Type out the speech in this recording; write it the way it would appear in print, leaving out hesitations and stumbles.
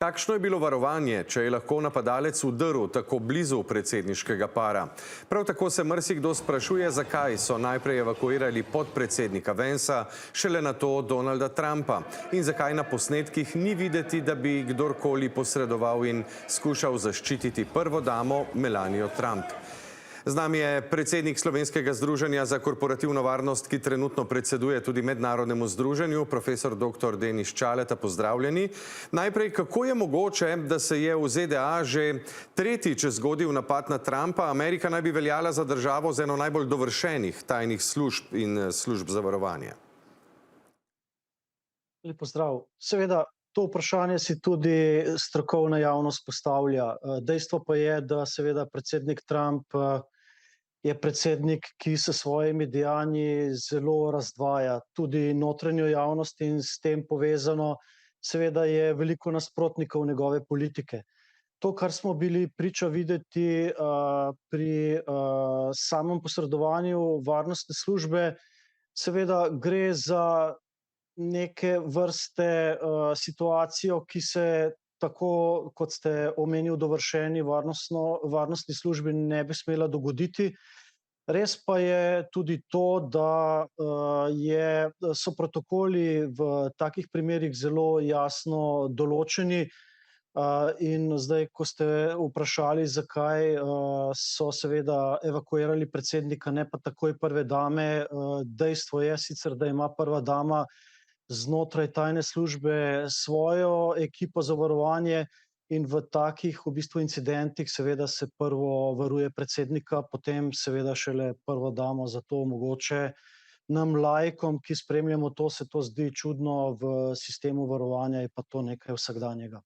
Kakšno je bilo varovanje, če je lahko napadalec vdrl tako blizu predsedniškega para? Prav tako se marsikdo sprašuje, zakaj so najprej evakuirali podpredsednika Vansa, šele nato Donalda Trumpa in zakaj na posnetkih ni videti, da bi kdorkoli posredoval in skušal zaščititi prvo damo Melanijo Trump. Z nami je predsednik Slovenskega združenja za korporativno varnost, ki trenutno predseduje tudi mednarodnemu združenju, profesor dr. Denis Čaleta. Pozdravljeni. Najprej, kako je mogoče, da se je v ZDA že tretjič zgodil napad na Trumpa? Amerika naj bi veljala za državo z eno najbolj dovršenih tajnih služb in služb za varovanje. Lep pozdrav. Seveda, to vprašanje si tudi strokovna javnost postavlja. Dejstvo pa je, da seveda predsednik Trump je predsednik, ki s svojimi dejanji zelo razdvaja tudi notranjo javnost in s tem povezano seveda je veliko nasprotnikov njegove politike. To, kar smo bili priča videti pri samem posredovanju varnostne službe, seveda gre za neke vrste situacijo, ki se tako, kot ste omenili, dovršeni varnostni službi ne bi smela dogoditi. Res pa je tudi to, da so protokoli v takih primerih zelo jasno določeni. In zdaj, ko ste vprašali, zakaj so seveda evakuirali predsednika, ne pa takoj prve dame, dejstvo je sicer, da ima prva dama znotraj tajne službe svojo ekipo za varovanje in v takih v bistvu incidentih seveda se prvo varuje predsednika, potem seveda šele prvo damo. Zato mogoče nam laikom, ki spremljamo to, se to zdi čudno, v sistemu varovanja je pa to nekaj vsakdanjega.